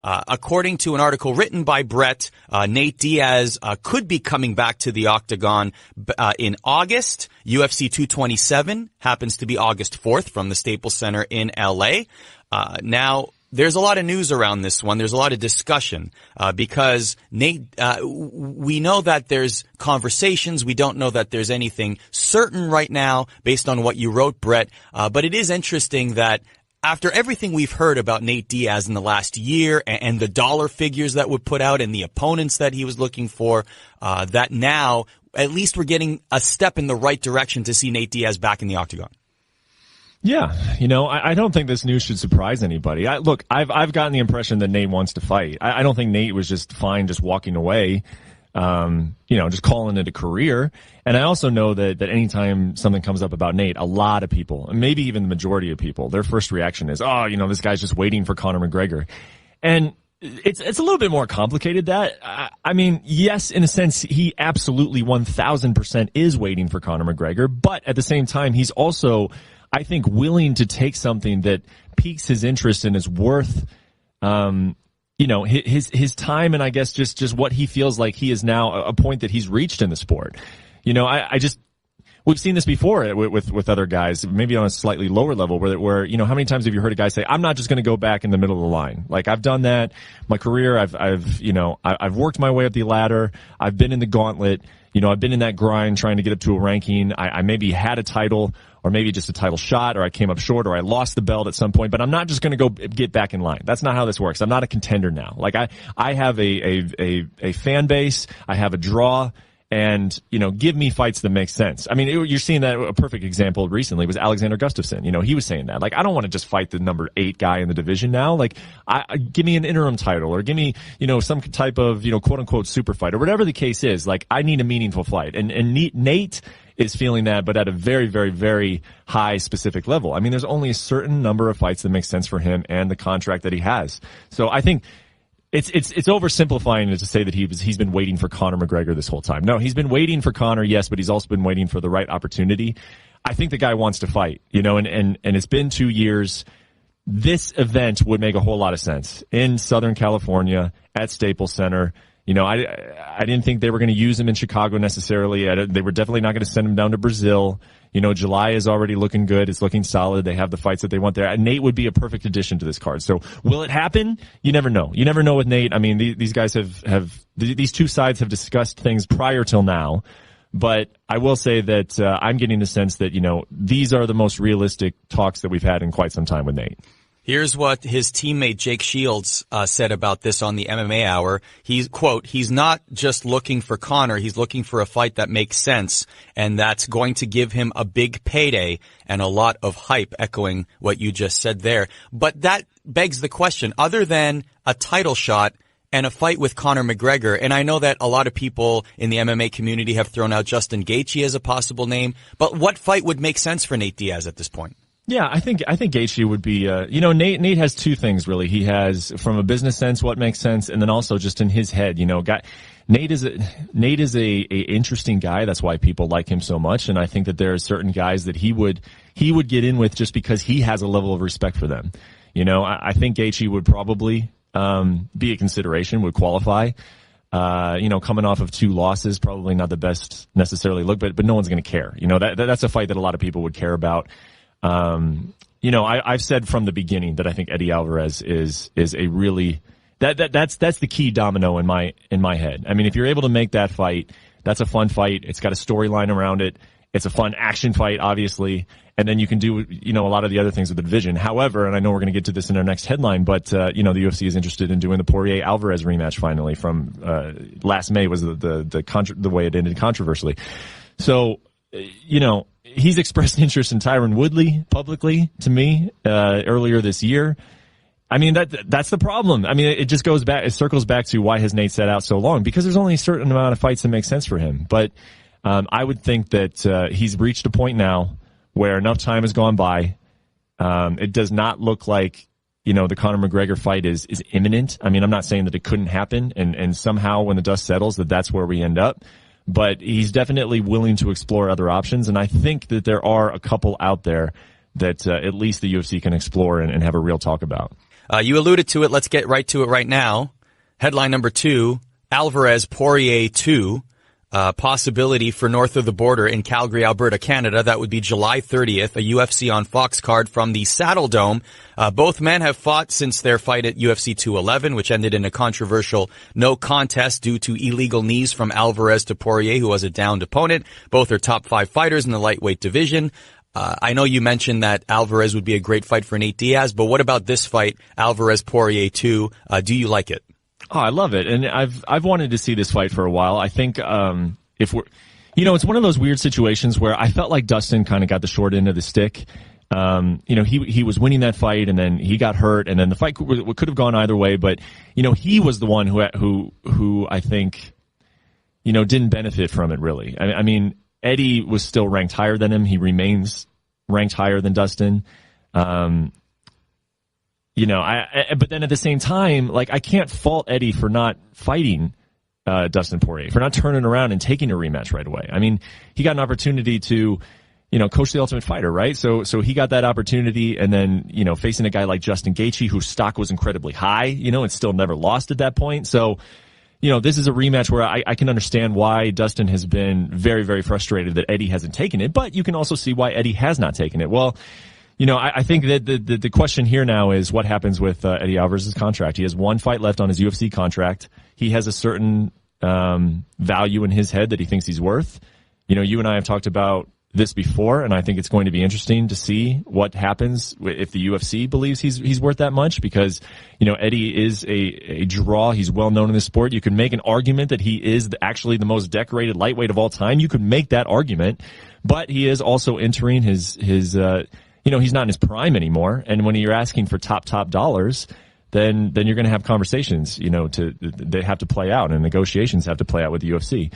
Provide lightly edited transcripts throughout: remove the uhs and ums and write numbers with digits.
According to an article written by Brett, Nate Diaz could be coming back to the octagon in August. UFC 227 happens to be August 4th from the Staples Center in LA. Now, there's a lot of news around this one. There's a lot of discussion because Nate, we know that there's conversations. We don't know that there's anything certain right now based on what you wrote, Brett. But it is interesting that after everything we've heard about Nate Diaz in the last year and the dollar figures that were put out and the opponents that he was looking for, that now at least we're getting a step in the right direction to see Nate Diaz back in the octagon. Yeah, I don't think this news should surprise anybody. I've gotten the impression that Nate wants to fight. I don't think Nate was just fine just walking away, just calling it a career. And I also know that anytime something comes up about Nate, a lot of people, and maybe even the majority of people, their first reaction is, this guy's just waiting for Conor McGregor. And it's a little bit more complicated that. I mean, yes, in a sense, he absolutely 1000% is waiting for Conor McGregor, but at the same time, he's also, I think, willing to take something that piques his interest and is worth, his time, and I guess just what he feels like he is now a point that he's reached in the sport. We've seen this before with other guys, maybe on a slightly lower level, where how many times have you heard a guy say, "I'm not just going to go back in the middle of the line"? Like, I've done that. My career, I've worked my way up the ladder. I've been in the gauntlet. I've been in that grind trying to get up to a ranking. I maybe had a title, or maybe just a title shot, or I came up short, or I lost the belt at some point, but I'm not just going to go get back in line. That's not how this works. I'm not a contender now. Like, I have a fan base. I have a draw. And, give me fights that make sense. I mean, you're seeing that. A perfect example recently was Alexander Gustafsson. He was saying that. Like, I don't want to just fight the number 8 guy in the division now. Like, give me an interim title, or give me, some type of, quote unquote super fight, or whatever the case is. Like, I need a meaningful fight. And Nate is feeling that, but at a very, very, very high specific level. I mean, there's only a certain number of fights that make sense for him and the contract that he has. So I think it's oversimplifying it to say that he's been waiting for Conor McGregor this whole time. No, he's been waiting for Conor, yes, but he's also been waiting for the right opportunity. I think the guy wants to fight, and it's been 2 years. This event would make a whole lot of sense in Southern California at Staples Center. I didn't think they were going to use him in Chicago necessarily. They were definitely not going to send him down to Brazil. July is already looking good. It's looking solid. They have the fights that they want there. And Nate would be a perfect addition to this card. So will it happen? You never know. You never know with Nate. I mean, these guys these two sides have discussed things prior till now. But I will say that I'm getting the sense that, these are the most realistic talks that we've had in quite some time with Nate. Here's what his teammate Jake Shields said about this on the MMA Hour. He's not just looking for Conor, he's looking for a fight that makes sense, and that's going to give him a big payday and a lot of hype, echoing what you just said there. But that begs the question, other than a title shot and a fight with Conor McGregor, and I know that a lot of people in the MMA community have thrown out Justin Gaethje as a possible name, but what fight would make sense for Nate Diaz at this point? Yeah, I think Gaethje would be, Nate has two things really. He has, from a business sense, what makes sense, and then also just in his head, Nate is a interesting guy. That's why people like him so much. And I think that there are certain guys that he would get in with just because he has a level of respect for them. I think Gaethje would probably, be a consideration, would qualify. Coming off of 2 losses, probably not the best necessarily look, but no one's going to care. That's a fight that a lot of people would care about. I've said from the beginning that I think Eddie Alvarez is a really, that's the key domino in my head. I mean, if you're able to make that fight, that's a fun fight. It's got a storyline around it. It's a fun action fight, obviously. And then you can do, a lot of the other things with the division. However, and I know we're going to get to this in our next headline, but, the UFC is interested in doing the Poirier-Alvarez rematch finally from, last May was the way it ended controversially. So, he's expressed interest in Tyron Woodley publicly to me, earlier this year. I mean, that's the problem. I mean, it circles back to why has Nate set out so long? Because there's only a certain amount of fights that make sense for him. But, I would think that, he's reached a point now where enough time has gone by. It does not look like, the Conor McGregor fight is imminent. I mean, I'm not saying that it couldn't happen and somehow when the dust settles that's where we end up. But he's definitely willing to explore other options. And I think that there are a couple out there that, at least the UFC can explore and have a real talk about. You alluded to it. Let's get right to it right now. Headline number 2, Alvarez Poirier 2. Possibility for north of the border in Calgary, Alberta, Canada. That would be July 30th, a UFC on Fox card from the Saddle Dome. Both men have fought since their fight at UFC 211, which ended in a controversial no contest due to illegal knees from Alvarez to Poirier, who was a downed opponent. Both are top 5 fighters in the lightweight division. I know you mentioned that Alvarez would be a great fight for Nate Diaz, but what about this fight, Alvarez Poirier 2? Do you like it? Oh, I love it. And I've wanted to see this fight for a while. I think, if we're, it's one of those weird situations where I felt like Dustin kind of got the short end of the stick. He was winning that fight and then he got hurt and then the fight could have gone either way. But, he was the one who I think, didn't benefit from it really. I mean, Eddie was still ranked higher than him. He remains ranked higher than Dustin. But then at the same time, like, I can't fault Eddie for not fighting Dustin Poirier, for not turning around and taking a rematch right away. I mean, he got an opportunity to, coach the Ultimate Fighter, right? So he got that opportunity, and then, facing a guy like Justin Gaethje, whose stock was incredibly high, and still never lost at that point. So, this is a rematch where I can understand why Dustin has been very, very frustrated that Eddie hasn't taken it, but you can also see why Eddie has not taken it. Well, I think that the question here now is what happens with Eddie Alvarez's contract. He has one fight left on his UFC contract. He has a certain value in his head that he thinks he's worth. You and I have talked about this before, and I think it's going to be interesting to see what happens if the UFC believes he's worth that much, because Eddie is a draw. He's well known in the sport. You can make an argument that he is actually the most decorated lightweight of all time. You could make that argument, but he is also entering his he's not in his prime anymore. And when you're asking for top dollars, then you're going to have conversations, they have to play out and negotiations have to play out with the UFC.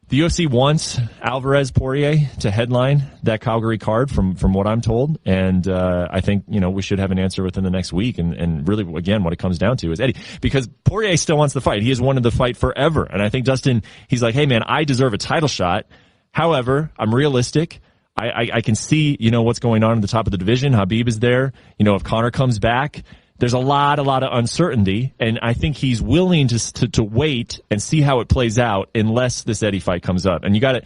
The UFC wants Alvarez Poirier to headline that Calgary card from what I'm told. And, I think, we should have an answer within the next week. And really, again, what it comes down to is Eddie, because Poirier still wants the fight. He has wanted the fight forever. And I think Dustin, he's like, hey man, I deserve a title shot. However, I'm realistic. I can see, what's going on at the top of the division. Khabib is there. If Conor comes back, there's a lot of uncertainty. And I think he's willing to wait and see how it plays out unless this Eddie fight comes up. And you gotta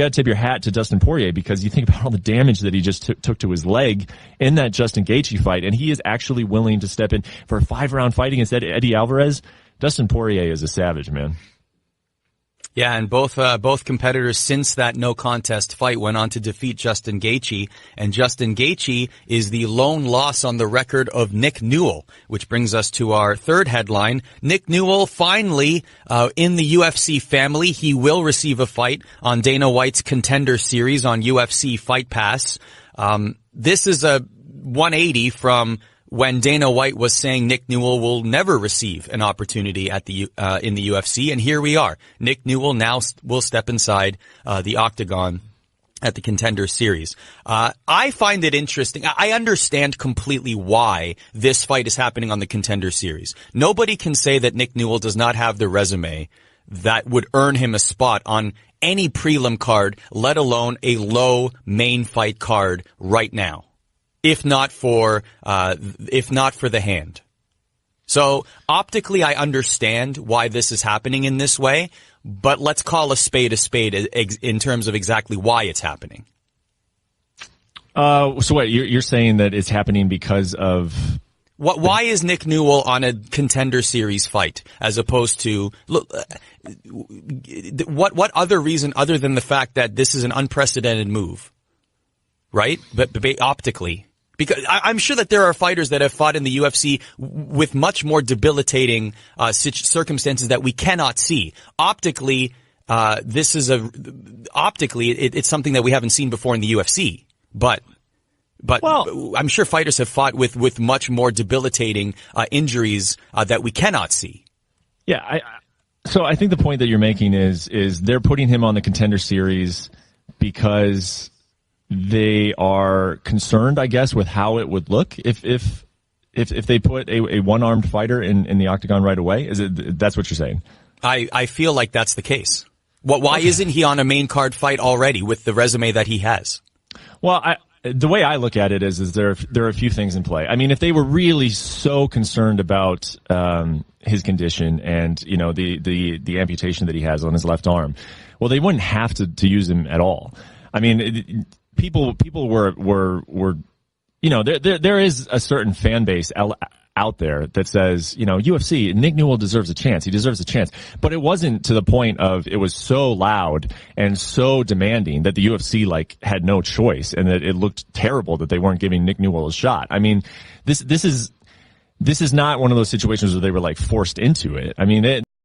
tip your hat to Dustin Poirier, because you think about all the damage that he just took to his leg in that Justin Gaethje fight. And he is actually willing to step in for a 5-round fight against Eddie Alvarez. Dustin Poirier is a savage, man. Yeah, and both competitors since that no contest fight went on to defeat Justin Gaethje, and Justin Gaethje is the lone loss on the record of Nick Newell, which brings us to our third headline. Nick Newell finally in the UFC family. He will receive a fight on Dana White's Contender Series on UFC Fight Pass. This is a 180 from when Dana White was saying Nick Newell will never receive an opportunity at the in the UFC, and here we are. Nick Newell now will step inside the octagon at the Contender Series. I find it interesting. I understand completely why this fight is happening on the Contender Series. Nobody can say that Nick Newell does not have the resume that would earn him a spot on any prelim card, let alone a low main fight card right now. If not for the hand. So optically, I understand why this is happening in this way, but let's call a spade in terms of exactly why it's happening. So what, you're saying that it's happening because of why is Nick Newell on a Contender Series fight as opposed to what other reason other than the fact that this is an unprecedented move, right? But optically. Because I'm sure that there are fighters that have fought in the UFC with much more debilitating circumstances that we cannot see. Optically, it's something that we haven't seen before in the UFC. But I'm sure fighters have fought with much more debilitating injuries that we cannot see. Yeah, so I think the point that you're making is they're putting him on the Contender Series because they are concerned, I guess, with how it would look if they put a one-armed fighter in the octagon right away. That's what you're saying? I feel like that's the case. Why isn't he on a main card fight already with the resume that he has? Well, the way I look at it is there are a few things in play. I mean, if they were really so concerned about his condition and the amputation that he has on his left arm, well, they wouldn't have to use him at all. I mean, people were there is a certain fan base out there that says, UFC, Nick Newell deserves a chance. He deserves a chance. But it wasn't to the point of it was so loud and so demanding that the UFC had no choice and that it looked terrible that they weren't giving Nick Newell a shot. I mean, this is not one of those situations where they were forced into it. I mean,